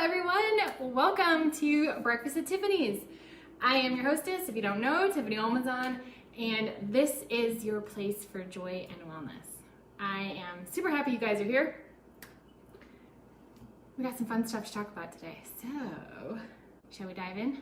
everyone, welcome to Breakfast at Tiffany's. I am your hostess, if you don't know, Tiffany Almazan, and this is your place for joy and wellness. I am super happy you guys are here. We got some fun stuff to talk about today, so shall we dive in?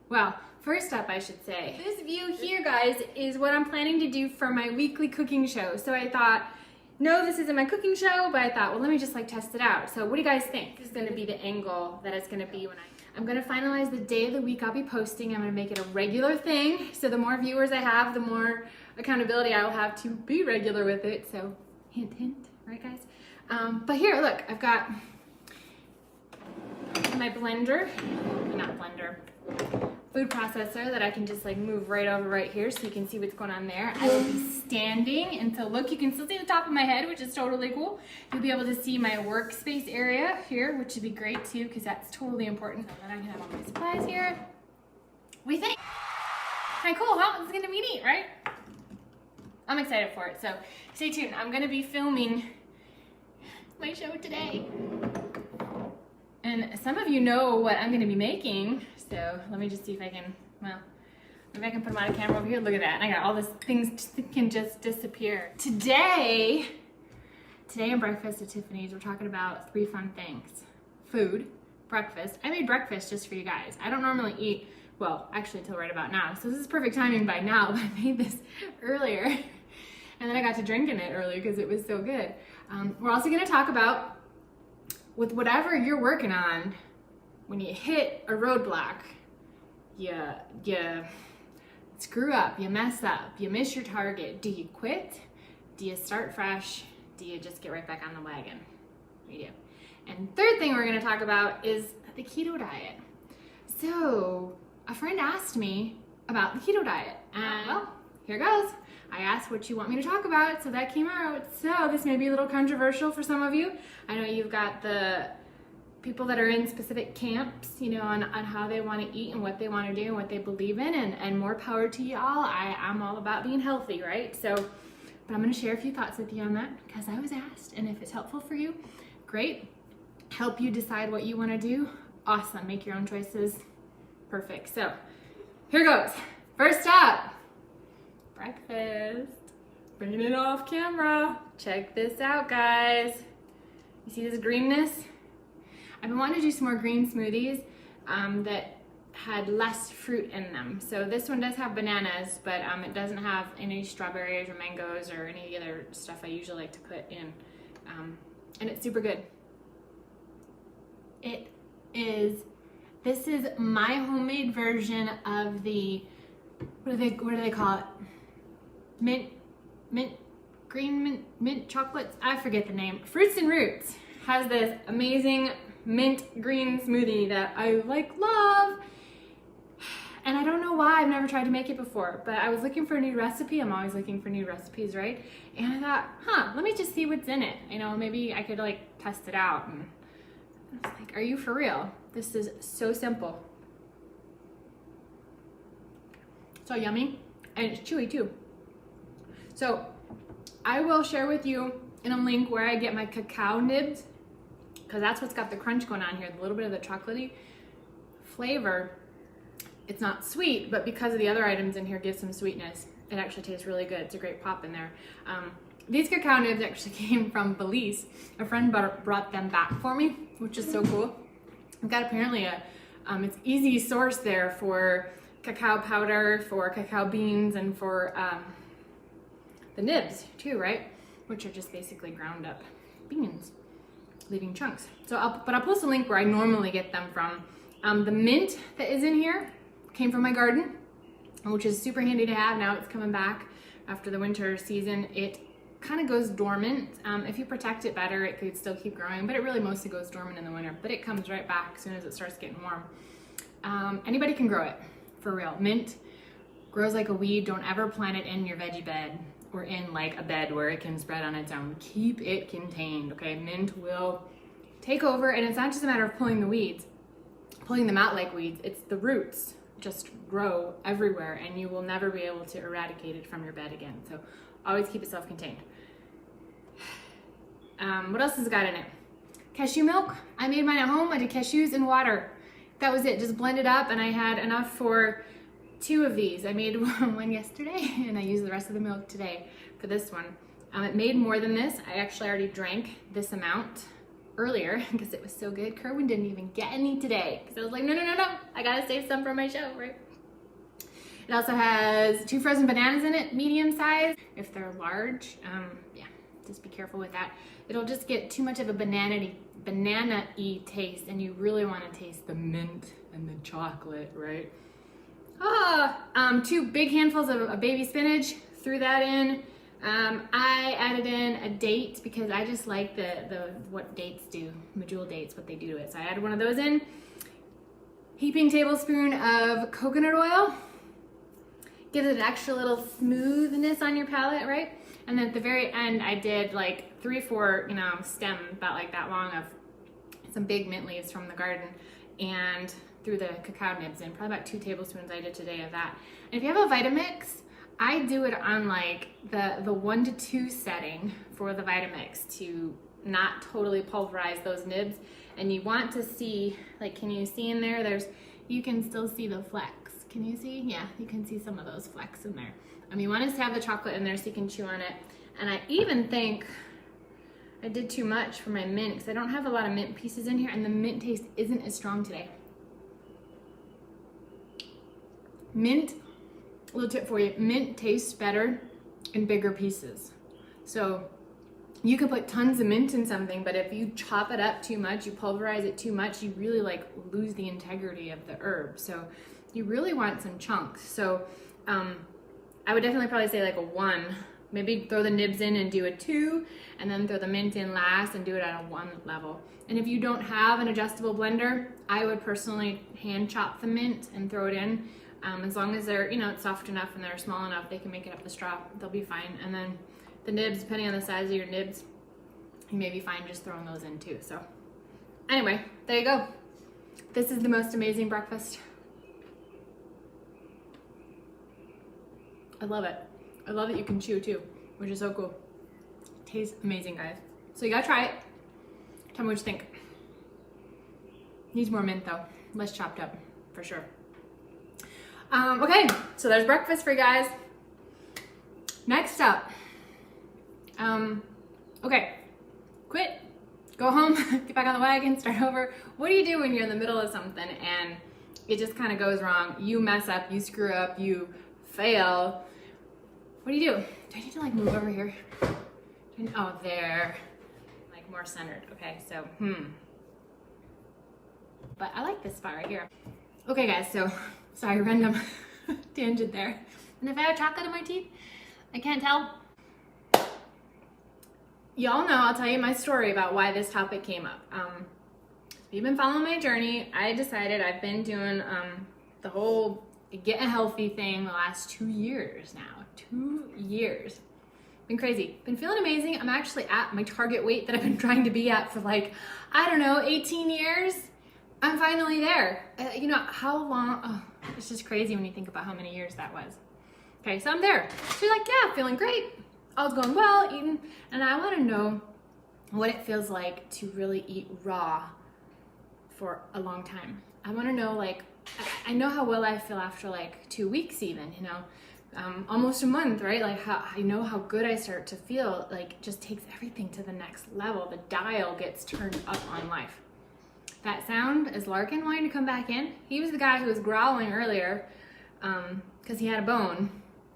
Well, first up, I should say, this view here, guys, is what I'm planning to do for my weekly cooking show. So I thought, no, this isn't my cooking show, but I thought, well, let me just test it out. So what do you guys think? This is gonna be the angle that it's gonna be when I'm gonna finalize the day of the week I'll be posting. I'm gonna make it a regular thing. So the more viewers I have, the more accountability I will have to be regular with it. So hint, hint, right guys? But here, look, I've got my blender, food processor that I can just move right over right here so you can see what's going on there. I will be standing, and so look, you can still see the top of my head, which is totally cool. You'll be able to see my workspace area here, which would be great too, because that's totally important. And then I can have all my supplies here. We think. Kind of cool, huh? It's gonna be neat, right? I'm excited for it, so stay tuned. I'm gonna be filming my show today. And some of you know what I'm gonna be making, so let me just see if I can, well, maybe I can put them on a camera over here. Look at that, I got all these things that can just disappear. Today in Breakfast at Tiffany's, we're talking about 3 fun things. Food, breakfast. I made breakfast just for you guys. I don't normally eat, well, actually until right about now, so this is perfect timing by now, but I made this earlier. And then I got to drinking it earlier because it was so good. We're also gonna talk about, with whatever you're working on, when you hit a roadblock, you screw up, you mess up, you miss your target. Do you quit? Do you start fresh? Do you just get right back on the wagon? We do. And third thing we're gonna talk about is the keto diet. So a friend asked me about the keto diet, and well, here goes. I asked what you want me to talk about, so that came out. So this may be a little controversial for some of you. I know you've got the people that are in specific camps, you know, on how they want to eat and what they want to do and what they believe in, and more power to y'all. I'm all about being healthy, right? So, but I'm going to share a few thoughts with you on that because I was asked, and if it's helpful for you, great. Help you decide what you want to do, awesome. Make your own choices, perfect. So here goes. First up, breakfast. Bringing it off camera. Check this out, guys. You see this greenness? I've been wanting to do some more green smoothies that had less fruit in them. So this one does have bananas, but it doesn't have any strawberries or mangoes or any other stuff I usually like to put in. And it's super good. This is my homemade version of the, what do they call it? Green mint chocolates. I forget the name. Fruits and Roots has this amazing mint green smoothie that I love. And I don't know why, I've never tried to make it before, but I was looking for a new recipe. I'm always looking for new recipes, right? And I thought, let me just see what's in it. You know, maybe I could test it out. And I was like, are you for real? This is so simple. So yummy, and it's chewy too. So I will share with you in a link where I get my cacao nibs, because that's what's got the crunch going on here, a little bit of the chocolatey flavor. It's not sweet, but because of the other items in here give some sweetness, it actually tastes really good. It's a great pop in there. These cacao nibs actually came from Belize. A friend brought them back for me, which is so cool. I've got apparently it's easy source there for cacao powder, for cacao beans, and for the nibs too, right? Which are just basically ground up beans, leaving chunks. So I'll post a link where I normally get them from. The mint that is in here came from my garden, which is super handy to have. Now it's coming back after the winter season. It kind of goes dormant. If you protect it better, it could still keep growing, but it really mostly goes dormant in the winter, but it comes right back as soon as it starts getting warm. Anybody can grow it, for real. Mint grows like a weed. Don't ever plant it in your veggie bed or in a bed where it can spread on its own. Keep it contained, okay? Mint will take over, and it's not just a matter of pulling the weeds, pulling them out like weeds. It's the roots just grow everywhere, and you will never be able to eradicate it from your bed again. So always keep it self-contained. What else has it got in it? cashew milk. I made mine at home. I did cashews and water. That was it, just blend it up, and I had enough for 2 of these. I made one yesterday and I used the rest of the milk today for this one. It made more than this. I actually already drank this amount earlier because it was so good. Kerwin didn't even get any today because I was like, no, I gotta save some for my show, right? It also has 2 frozen bananas in it, medium size. If they're large, yeah, just be careful with that. It'll just get too much of a banana-y taste, and you really want to taste the mint and the chocolate, right? 2 big handfuls of baby spinach, threw that in. I added in a date because I just like the what dates do, medjool dates, what they do to it. So I added one of those in. Heaping tablespoon of coconut oil. Gives it an extra little smoothness on your palate, right? And then at the very end, I did like 3 or 4, stem about like that long of some big mint leaves from the garden, and threw the cacao nibs in. Probably about 2 tablespoons I did today of that. And if you have a Vitamix, I do it on like the 1 to 2 setting for the Vitamix to not totally pulverize those nibs. And you want to see, like, can you see in there? You can still see the flecks. Can you see? Yeah, you can see some of those flecks in there. You want to have the chocolate in there so you can chew on it. And I even think I did too much for my mint because I don't have a lot of mint pieces in here, and the mint taste isn't as strong today. Mint, a little tip for you, mint tastes better in bigger pieces. So you can put tons of mint in something, but if you chop it up too much, you pulverize it too much, you really like lose the integrity of the herb. So you really want some chunks. So I would definitely probably say like a 1. Maybe throw the nibs in and do a 2, and then throw the mint in last and do it at a 1 level. And if you don't have an adjustable blender, I would personally hand chop the mint and throw it in. As long as they're, it's soft enough and they're small enough, they can make it up the straw. They'll be fine. And then the nibs, depending on the size of your nibs, you may be fine just throwing those in too. So anyway, there you go. This is the most amazing breakfast. I love it. I love that you can chew too, which is so cool. Tastes amazing, guys. So you gotta try it. Tell me what you think. Needs more mint though, less chopped up, for sure. Okay, so there's breakfast for you guys. Next up, okay, quit, go home, get back on the wagon, start over. What do you do when you're in the middle of something and it just kind of goes wrong? You mess up, you screw up, you fail. What do you do? Do I need to like move over here? Oh, there, like more centered. Okay, so, But I like this spot right here. Okay guys, so, sorry, random tangent there. And if I have chocolate in my teeth, I can't tell. Y'all know, I'll tell you my story about why this topic came up. If you've been following my journey, I decided I've been doing the whole getting healthy thing the last 2 years now. 2 years. Been crazy. Been feeling amazing. I'm actually at my target weight that I've been trying to be at for like, I don't know, 18 years. I'm finally there. You know, how long? Oh, it's just crazy when you think about how many years that was. Okay, so I'm there. So you're like, yeah, feeling great. All's going well, eating. And I want to know what it feels like to really eat raw for a long time. I want to know, like, I know how well I feel after like 2 weeks even, almost a month, right? Like how I know how good I start to feel, like just takes everything to the next level. The dial gets turned up on life. That sound is Larkin wanting to come back in. He was the guy who was growling earlier because he had a bone,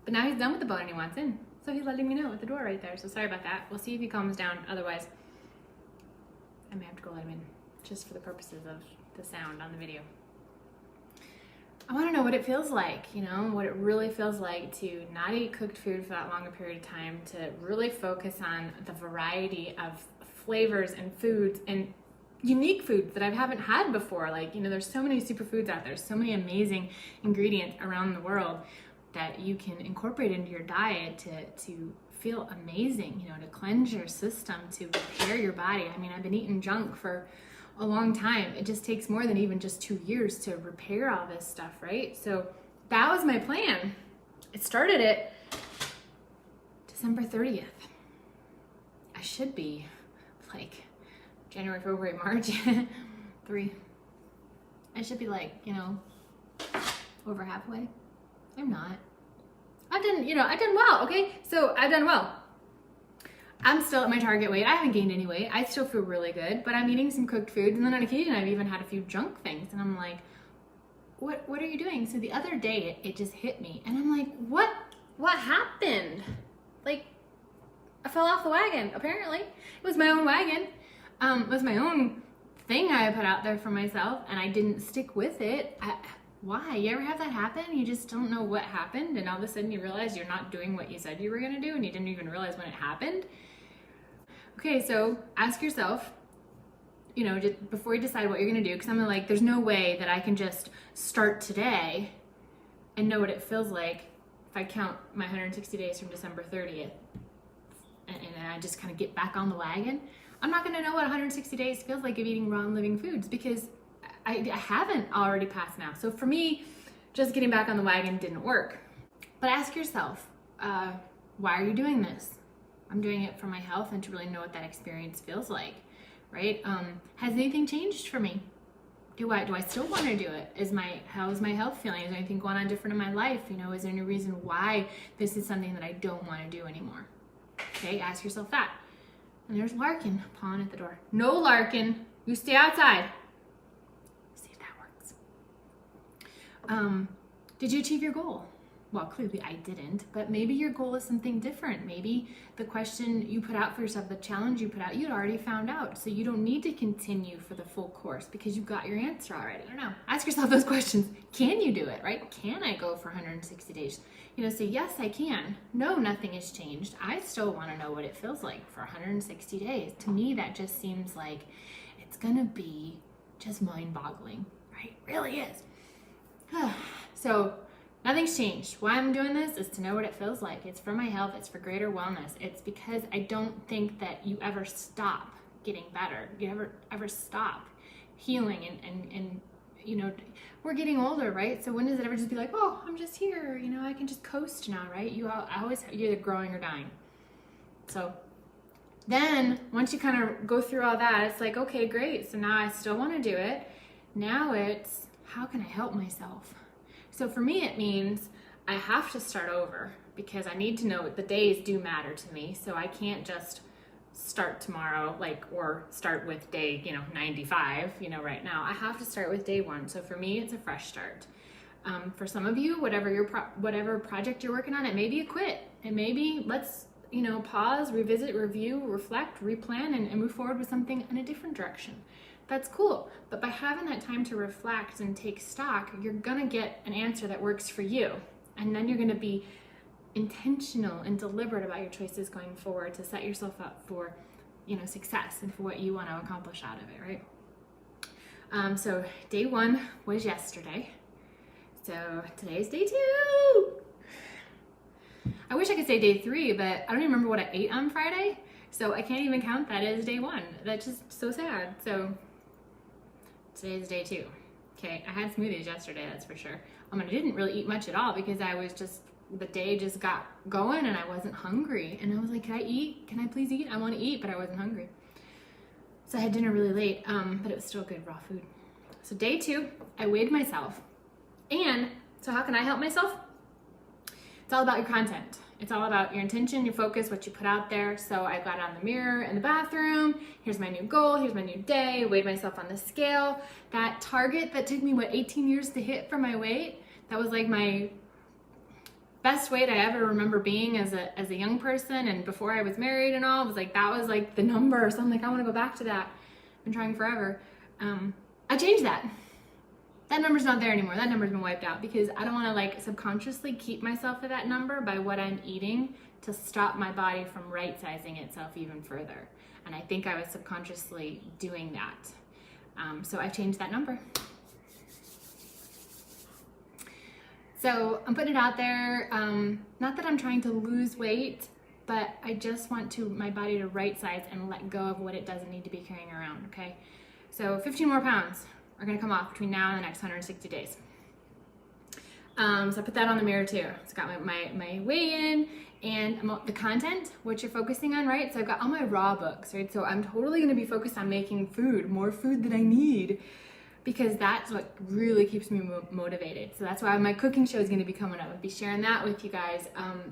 but now he's done with the bone and he wants in. So he's letting me know at the door right there. So sorry about that. We'll see if he calms down. Otherwise, I may have to go let him in just for the purposes of the sound on the video. I want to know what it feels like, what it really feels like to not eat cooked food for that longer period of time, to really focus on the variety of flavors and foods and unique foods that I haven't had before. Like, there's so many superfoods out there, so many amazing ingredients around the world that you can incorporate into your diet to feel amazing, to cleanse your system, to repair your body. I mean, I've been eating junk for a long time. It just takes more than even just 2 years to repair all this stuff, right? So that was my plan. It started at December 30th. I should be like January, February, March, 3. I should be like, you know, over halfway. I'm not. I've done well, okay? So I've done well. I'm still at my target weight. I haven't gained any weight. I still feel really good, but I'm eating some cooked food, and then on occasion I've even had a few junk things, and I'm like, what are you doing? So the other day it just hit me, and I'm like, what happened? Like, I fell off the wagon, apparently. It was my own wagon. It was my own thing I put out there for myself, and I didn't stick with it. Why? You ever have that happen? You just don't know what happened, and all of a sudden you realize you're not doing what you said you were gonna do, and you didn't even realize when it happened. Okay, so ask yourself, you know, just before you decide what you're gonna do, because I'm like, there's no way that I can just start today and know what it feels like if I count my 160 days from December 30th, and I just kind of get back on the wagon. I'm not gonna know what 160 days feels like of eating raw and living foods, because I haven't already passed now. So for me, just getting back on the wagon didn't work. But ask yourself, why are you doing this? I'm doing it for my health and to really know what that experience feels like, right? Has anything changed for me? Do I still want to do it? How is my health feeling? Is there anything going on different in my life? You know, is there any reason why this is something that I don't want to do anymore? Okay, ask yourself that. And there's Larkin pawing at the door. No, Larkin, you stay outside. See if that works. Did you achieve your goal? Well, clearly I didn't, but maybe your goal is something different. Maybe the question you put out for yourself, the challenge you put out, you'd already found out. So you don't need to continue for the full course because you got your answer already. I don't know. Ask yourself those questions. Can you do it, right? Can I go for 160 days? You know, say, yes, I can. No, nothing has changed. I still want to know what it feels like for 160 days. To me, that just seems like it's going to be just mind-boggling, right? It really is. So nothing's changed. Why I'm doing this is to know what it feels like. It's for my health. It's for greater wellness. It's because I don't think that you ever stop getting better. You ever stop healing and you know, we're getting older, right? So when does it ever just be like, oh, I'm just here, you know, I can just coast now, right? You're either growing or dying. So then once you kind of go through all that, it's like, okay, great. So now I still want to do it. Now it's, how can I help myself? So for me, it means I have to start over because I need to know the days do matter to me. So I can't just start tomorrow, or start with day, 95, right now. I have to start with day 1. So for me, it's a fresh start. For some of you, whatever project you're working on, it may be a quit. It may be, let's, pause, revisit, review, reflect, replan, and move forward with something in a different direction. That's cool. But by having that time to reflect and take stock, you're gonna get an answer that works for you. And then you're gonna be intentional and deliberate about your choices going forward to set yourself up for, success and for what you want to accomplish out of it, right? So day 1 was yesterday. So today's day 2. I wish I could say day 3, but I don't even remember what I ate on Friday. So I can't even count that as day 1. That's just so sad. So today's day 2. Okay, I had smoothies yesterday, that's for sure. I didn't really eat much at all because the day just got going and I wasn't hungry. And I was like, can I eat? Can I please eat? I want to eat, but I wasn't hungry. So I had dinner really late, but it was still good raw food. So day 2, I weighed myself. And so how can I help myself? It's all about your content. It's all about your intention, your focus, what you put out there. So I got on the mirror in the bathroom. Here's my new goal. Here's my new day. Weighed myself on the scale. That target that took me, 18 years to hit for my weight, that was like my best weight I ever remember being as a young person, and before I was married and all, that was like the number. So I'm like, I want to go back to that. I've been trying forever. I changed that. That number's not there anymore. That number's been wiped out because I don't want to subconsciously keep myself at that number by what I'm eating to stop my body from right sizing itself even further. And I think I was subconsciously doing that. So I changed that number. So I'm putting it out there, not that I'm trying to lose weight, but I just want my body to right size and let go of what it doesn't need to be carrying around, okay? So 15 more pounds are gonna come off between now and the next 160 days. So I put that on the mirror too. It's got my weigh-in and the content, what you're focusing on, right? So I've got all my raw books, right? So I'm totally gonna be focused on making food, more food than I need, because that's what really keeps me motivated. So that's why my cooking show is gonna be coming up. I'll be sharing that with you guys.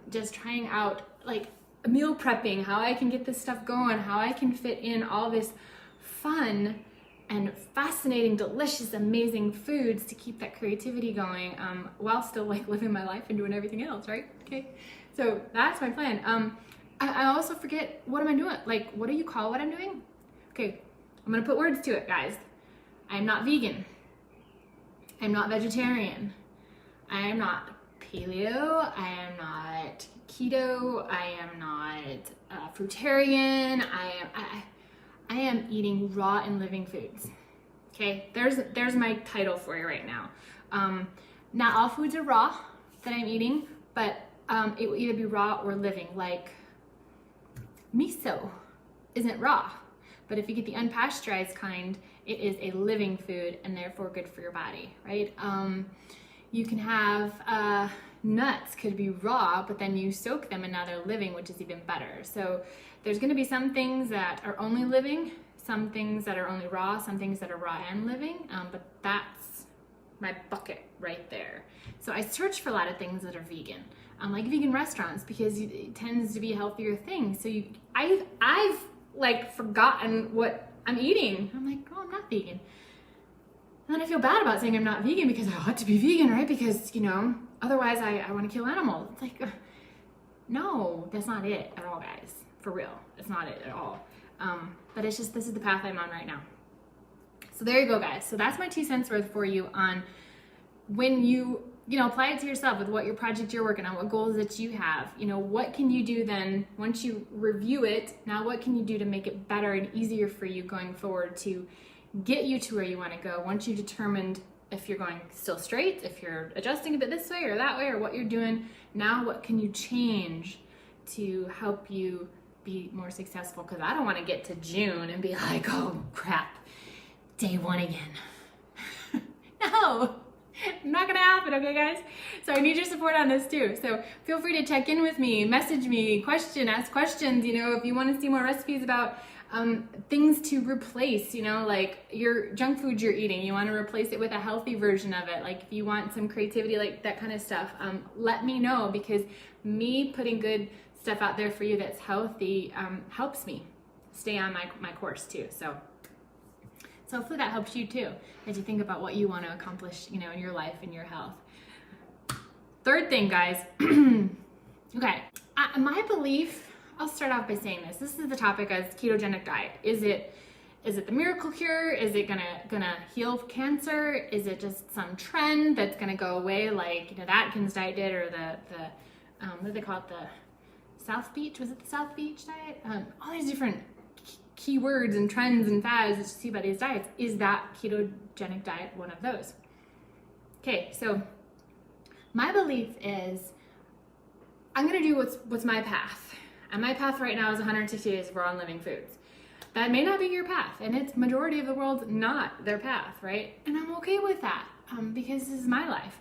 Just trying out like meal prepping, how I can get this stuff going, how I can fit in all this fun and fascinating, delicious, amazing foods to keep that creativity going while still like living my life and doing everything else, right? Okay, so that's my plan. I also forget, what am I doing? Like, what do you call what I'm doing? Okay, I'm gonna put words to it, guys. I'm not vegan. I'm not vegetarian. I am not paleo. I am not keto. I am not fruitarian. I am eating raw and living foods. Okay, there's my title for you right now. Not all foods are raw that I'm eating, but it will either be raw or living. Like miso isn't raw, but if you get the unpasteurized kind, it is a living food and therefore good for your body, right? You can have nuts could be raw, but then you soak them and now they're living, which is even better. So there's going to be some things that are only living, some things that are only raw, some things that are raw and living, but that's my bucket right there. So I search for a lot of things that are vegan, like vegan restaurants, because it tends to be a healthier thing. So I've like forgotten what I'm eating. I'm like, oh, I'm not vegan. And then I feel bad about saying I'm not vegan because I ought to be vegan, right? Because, you know, otherwise I want to kill animals. It's like, no, that's not it at all, guys. For real, it's not it at all. But it's just, this is the path I'm on right now. So there you go, guys. So that's my 2 cents worth for you on when you apply it to yourself with what your project you're working on, what goals that you have. What can you do then once you review it? Now, what can you do to make it better and easier for you going forward to get you to where you want to go once you've determined if you're going still straight, if you're adjusting a bit this way or that way, or what you're doing. Now, what can you change to help you be more successful? Because I don't want to get to June and be like, oh crap, day 1 again. No, not gonna happen, okay guys? So I need your support on this too. So feel free to check in with me, message me, ask questions, if you want to see more recipes about things to replace, like your junk food you're eating, you want to replace it with a healthy version of it. Like if you want some creativity, like that kind of stuff, let me know, because me putting good stuff out there for you that's healthy helps me stay on my course too. So hopefully that helps you too, as you think about what you want to accomplish, in your life and your health. Third thing, guys. Okay, my belief, I'll start off by saying this. This is the topic as ketogenic diet. Is it the miracle cure? Is it gonna heal cancer? Is it just some trend that's gonna go away, like the Atkins diet did, or the what do they call it, the South Beach? Was it the South Beach diet? All these different keywords and trends and fads that you see about these diets. Is that ketogenic diet one of those? Okay, so my belief is I'm gonna do what's my path. And my path right now is 160 days of raw and living foods. That may not be your path, and it's majority of the world not their path, right? And I'm okay with that, because this is my life,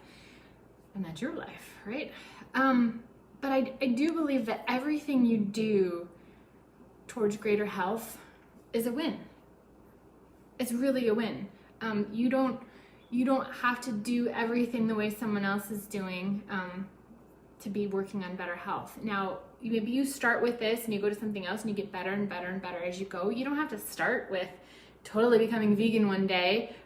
and that's your life, right? But I do believe that everything you do towards greater health is a win. It's really a win. You don't have to do everything the way someone else is doing to be working on better health. Now, maybe you start with this and you go to something else and you get better and better and better as you go. You don't have to start with totally becoming vegan one day.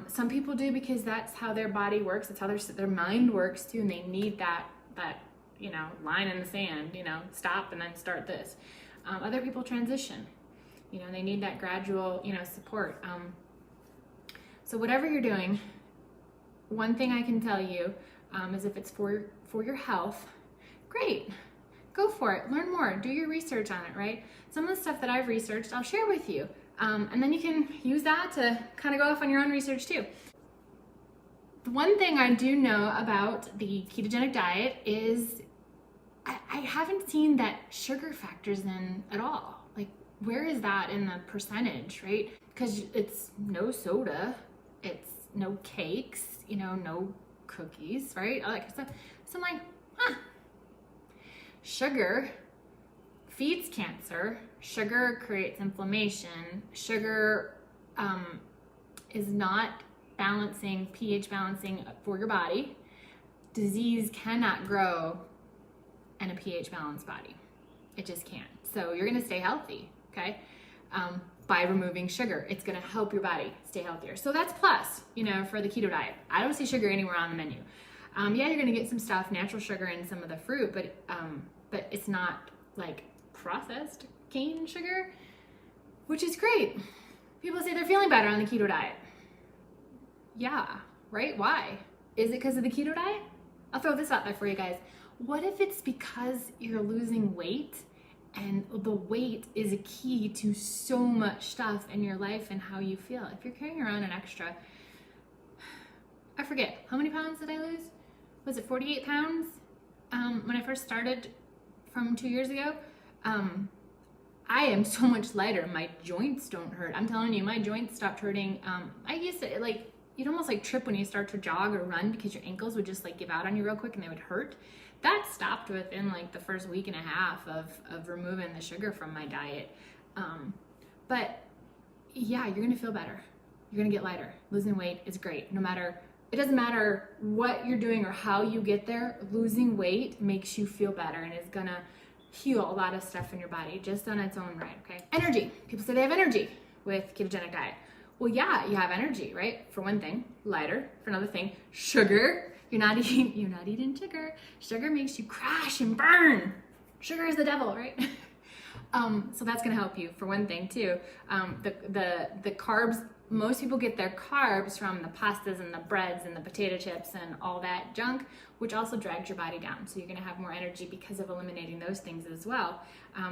Some people do because that's how their body works. That's how their mind works too, and they need that line in the sand. Stop and then start this. Other people transition. They need that gradual support. So whatever you're doing, one thing I can tell you is if it's for your health, great. Go for it. Learn more. Do your research on it, right? Some of the stuff that I've researched, I'll share with you. And then you can use that to kind of go off on your own research too. The one thing I do know about the ketogenic diet is I haven't seen that sugar factors in at all. Like, where is that in the percentage, right? Because it's no soda, it's no cakes, no cookies, right? All that kind of stuff. So I'm like, huh. Sugar feeds cancer. Sugar creates inflammation. Sugar is not balancing, pH balancing for your body. Disease cannot grow in a pH balanced body. It just can't. So you're gonna stay healthy, okay? By removing sugar. It's gonna help your body stay healthier. So that's plus, you know, for the keto diet. I don't see sugar anywhere on the menu. Yeah, you're gonna get some stuff, natural sugar in some of the fruit, but it's not like processed cane sugar, which is great. People say they're feeling better on the keto diet. Yeah, right? Why? Is it because of the keto diet? I'll throw this out there for you guys. What if it's because you're losing weight and the weight is a key to so much stuff in your life and how you feel? If you're carrying around an extra, I forget, how many pounds did I lose? Was it 48 pounds when I first started from 2 years ago? I am so much lighter. My joints don't hurt. I'm telling you, my joints stopped hurting. I used to, like, you'd almost like trip when you start to jog or run because your ankles would just like give out on you real quick and they would hurt. That stopped within like the first week and a half of removing the sugar from my diet. But yeah, you're gonna feel better. You're gonna get lighter. Losing weight is great. It doesn't matter what you're doing or how you get there, losing weight makes you feel better and is gonna heal a lot of stuff in your body just on its own right, okay? Energy. People say they have energy with ketogenic diet. Well, yeah, you have energy, right? For one thing, lighter. For another thing, sugar. You're not eating sugar. Sugar makes you crash and burn. Sugar is the devil, right? So that's gonna help you for one thing too. The carbs, most people get their carbs from the pastas and the breads and the potato chips and all that junk, which also drags your body down. So you're gonna have more energy because of eliminating those things as well,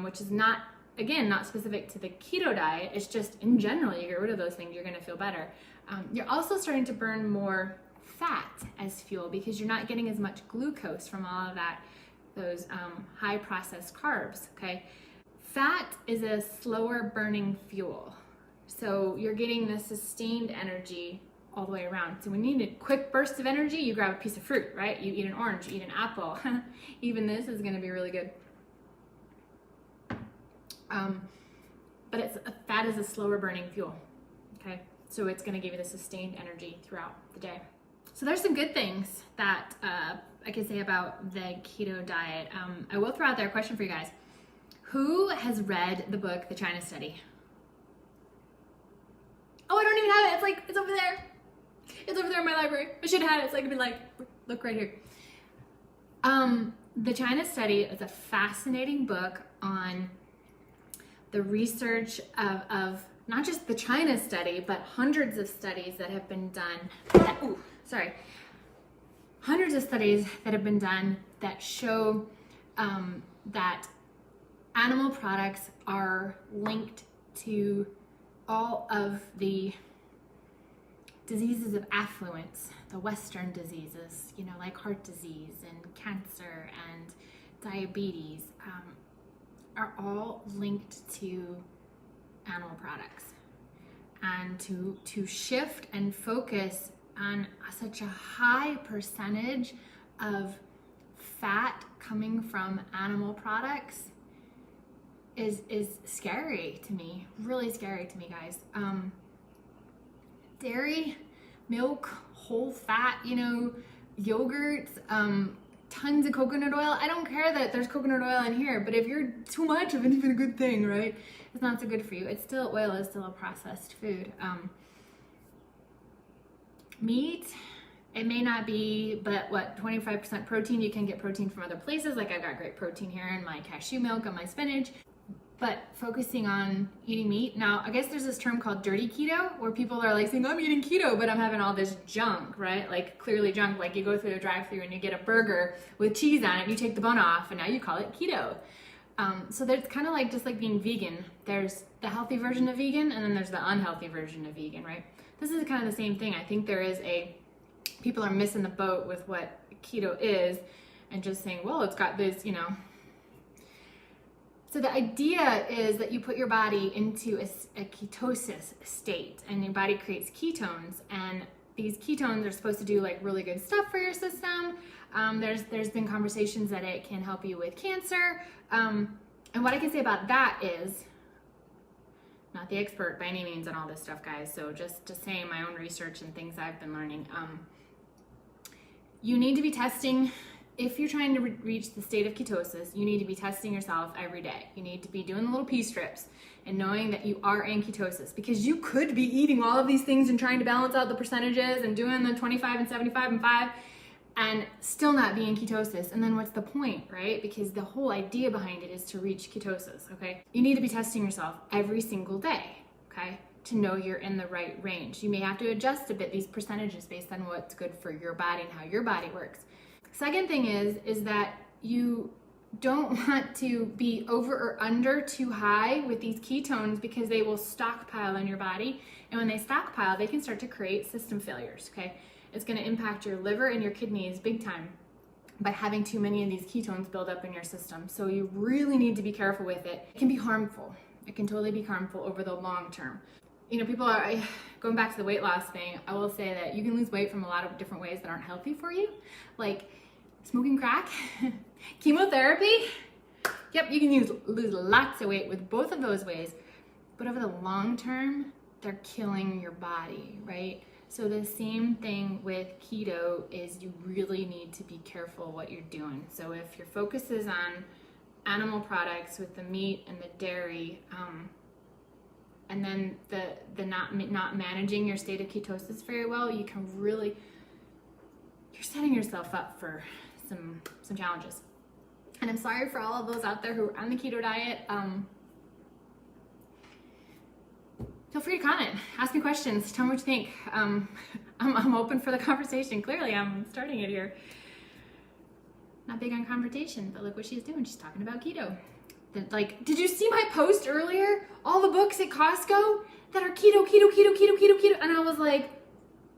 which is not, again, not specific to the keto diet. It's just in general, you get rid of those things, you're gonna feel better. You're also starting to burn more fat as fuel because you're not getting as much glucose from all of those high processed carbs, okay? Fat is a slower burning fuel. So you're getting the sustained energy all the way around. So when you need a quick burst of energy, you grab a piece of fruit, right? You eat an orange, you eat an apple. Even this is gonna be really good. But fat is a slower burning fuel, okay? So it's gonna give you the sustained energy throughout the day. So there's some good things that I can say about the keto diet. I will throw out there a question for you guys. Who has read the book, The China Study? Oh, I don't even have it. It's over there. It's over there in my library. I should have had it so I could be like, look right here. The China Study is a fascinating book on the research of not just the China study, but hundreds of studies that have been done. Hundreds of studies that have been done that show that animal products are linked to all of the diseases of affluence, the Western diseases, you know, like heart disease and cancer and diabetes, are all linked to animal products. And to shift and focus on such a high percentage of fat coming from animal products is scary to me, really scary to me, guys. Dairy, milk, whole fat, you know, yogurts, tons of coconut oil. I don't care that there's coconut oil in here, but if you're too much of anything, a good thing, right? It's not so good for you. Oil is still a processed food. Meat, it may not be, but what, 25% protein? You can get protein from other places. Like I've got great protein here in my cashew milk and my spinach. But focusing on eating meat. Now, I guess there's this term called dirty keto, where people are like saying, I'm eating keto, but I'm having all this junk, right? Like clearly junk, like you go through a drive-thru and you get a burger with cheese on it, and you take the bun off, and now you call it keto. So there's kind of like, just like being vegan. There's the healthy version of vegan, and then there's the unhealthy version of vegan, right? This is kind of the same thing. I think people are missing the boat with what keto is, and just saying, well, it's got this, you know. So the idea is that you put your body into a ketosis state, and your body creates ketones, and these ketones are supposed to do like really good stuff for your system. There's been conversations that it can help you with cancer. And what I can say about that is, not the expert by any means on all this stuff, guys. So just to say my own research and things I've been learning, you need to be testing. If you're trying to reach the state of ketosis, you need to be testing yourself every day. You need to be doing the little pee strips and knowing that you are in ketosis, because you could be eating all of these things and trying to balance out the percentages and doing the 25 and 75 and 5 and still not be in ketosis. And then what's the point, right? Because the whole idea behind it is to reach ketosis, okay? You need to be testing yourself every single day, okay? To know you're in the right range. You may have to adjust a bit these percentages based on what's good for your body and how your body works. Second thing is that you don't want to be over or under too high with these ketones, because they will stockpile in your body. And when they stockpile, they can start to create system failures, okay? It's going to impact your liver and your kidneys big time by having too many of these ketones build up in your system. So you really need to be careful with it. It can be harmful. It can totally be harmful over the long term. You know, people are going back to the weight loss thing. I will say that you can lose weight from a lot of different ways that aren't healthy for you, like smoking crack, chemotherapy. Yep, you can lose lots of weight with both of those ways, but over the long term, they're killing your body, right? So the same thing with keto is you really need to be careful what you're doing. So if your focus is on animal products with the meat and the dairy, and then the not managing your state of ketosis very well, you can really, you're setting yourself up for some challenges. And I'm sorry for all of those out there who are on the keto diet. Feel free to comment, ask me questions, tell me what you think. I'm open for the conversation. Clearly, I'm starting it here. Not big on confrontation, but look what she's doing. She's talking about keto. Like, did you see my post earlier? All the books at Costco that are keto, keto, keto, keto, keto, keto. And I was like,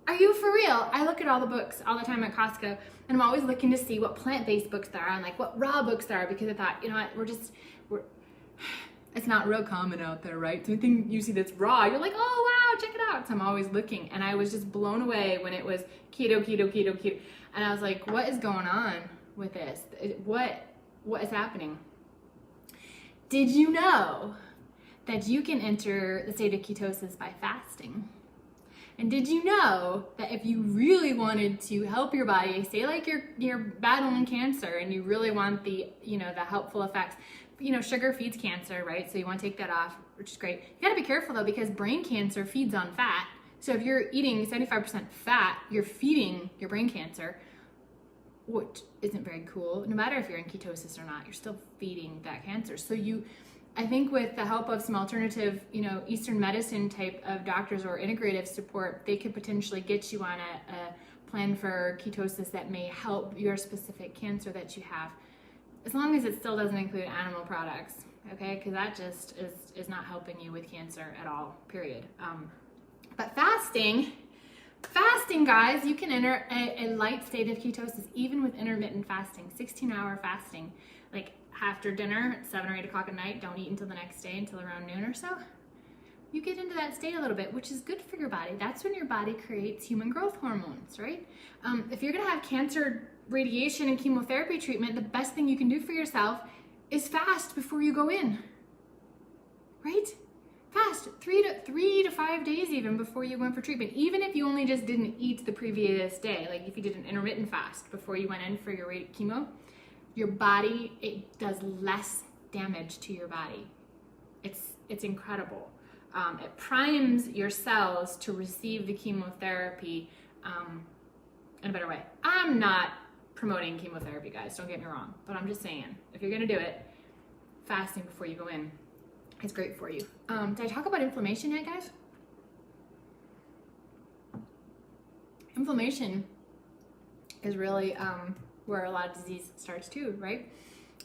are you for real? I look at all the books all the time at Costco, and I'm always looking to see what plant-based books there are and like what raw books there are, because I thought, you know what, it's not real common out there, right? So anything you see that's raw, you're like, oh wow, check it out. So I'm always looking, and I was just blown away when it was keto, keto, keto, keto. And I was like, what is going on with this? What is happening? Did you know that you can enter the state of ketosis by fasting? And did you know that if you really wanted to help your body, say like you're battling cancer and you really want the helpful effects, sugar feeds cancer, right? So you want to take that off, which is great. You gotta be careful though, because brain cancer feeds on fat. So if you're eating 75% fat, you're feeding your brain cancer, which isn't very cool. No matter if you're in ketosis or not, you're still feeding that cancer. So I think with the help of some alternative, Eastern medicine type of doctors or integrative support, they could potentially get you on a plan for ketosis that may help your specific cancer that you have, as long as it still doesn't include animal products, okay? Because that just is not helping you with cancer at all, period. But fasting, guys, you can enter a light state of ketosis even with intermittent fasting, 16-hour fasting. Like after dinner at 7 or 8 o'clock at night, don't eat until the next day, until around noon or so. You get into that state a little bit, which is good for your body. That's when your body creates human growth hormones, right? If you're gonna have cancer radiation and chemotherapy treatment, the best thing you can do for yourself is fast before you go in, right? Fast 3 to 5 days even before you went for treatment, even if you only just didn't eat the previous day. Like if you did an intermittent fast before you went in for your chemo, your body, it does less damage to your body. It's incredible. It primes your cells to receive the chemotherapy in a better way. I'm not promoting chemotherapy, guys, don't get me wrong, but I'm just saying, if you're gonna do it, fasting before you go in is great for you. Did I talk about inflammation yet, guys? Inflammation is really where a lot of disease starts too, right?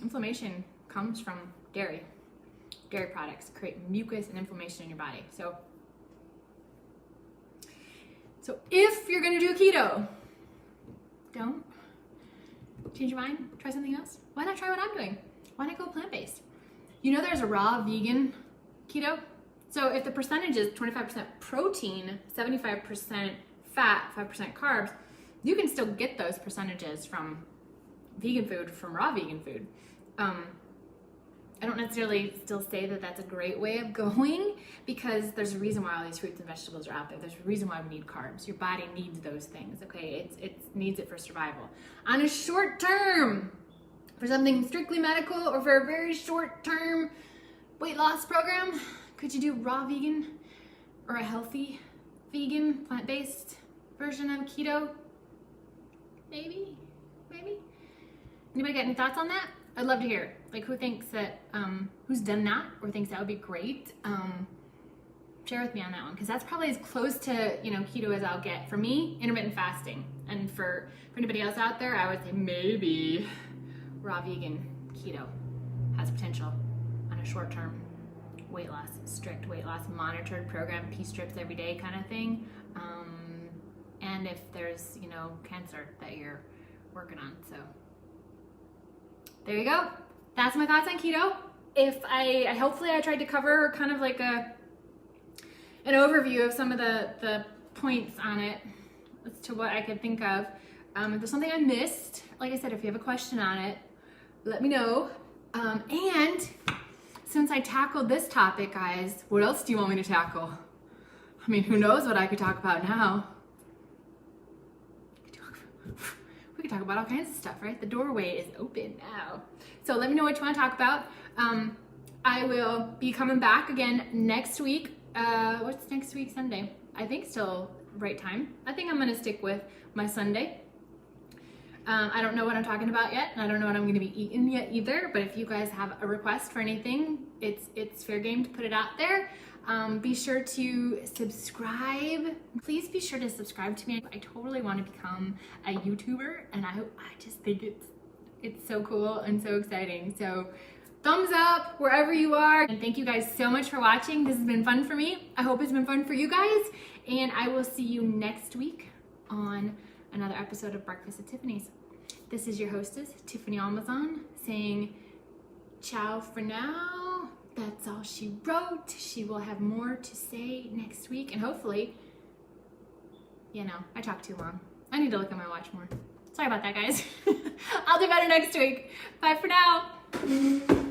Inflammation comes from dairy. Dairy products create mucus and inflammation in your body. So if you're gonna do keto, don't change your mind, try something else. Why not try what I'm doing? Why not go plant-based? There's a raw vegan keto. So if the percentage is 25% protein, 75% fat, 5% carbs, you can still get those percentages from vegan food, from raw vegan food. I don't necessarily still say that that's a great way of going, because there's a reason why all these fruits and vegetables are out there. There's a reason why we need carbs. Your body needs those things, okay? It needs it for survival. On a short term, for something strictly medical or for a very short term weight loss program, could you do raw vegan or a healthy vegan, plant-based version of keto? Maybe. Anybody got any thoughts on that? I'd love to hear, like, who thinks that, who's done that or thinks that would be great. Share with me on that one, because that's probably as close to, you know, keto as I'll get. For me, intermittent fasting. And for anybody else out there, I would say maybe raw vegan keto has potential on a short-term weight loss, strict weight loss, monitored program, pee strips every day kind of thing. And if there's, you know, cancer that you're working on, so. There you go. That's my thoughts on keto. Hopefully I tried to cover kind of like an overview of some of the points on it as to what I could think of. If there's something I missed, like I said, if you have a question on it, let me know. And since I tackled this topic, guys, what else do you want me to tackle? I mean, who knows what I could talk about now? We can talk about all kinds of stuff, right? The doorway is open now. So let me know what you want to talk about. I will be coming back again next week. What's next week? Sunday. I think still right time. I think I'm going to stick with my Sunday. I don't know what I'm talking about yet, and I don't know what I'm going to be eating yet either, but if you guys have a request for anything, it's fair game to put it out there. Be sure to subscribe. Please be sure to subscribe to me. I totally want to become a YouTuber, and I just think it's so cool and so exciting. So thumbs up wherever you are. And thank you guys so much for watching. This has been fun for me. I hope it's been fun for you guys. And I will see you next week on another episode of Breakfast at Tiffany's. This is your hostess, Tiffany Almazan, saying ciao for now. That's all she wrote. She will have more to say next week, and hopefully, you know, I talked too long. I need to look at my watch more. Sorry about that, guys. I'll do better next week. Bye for now.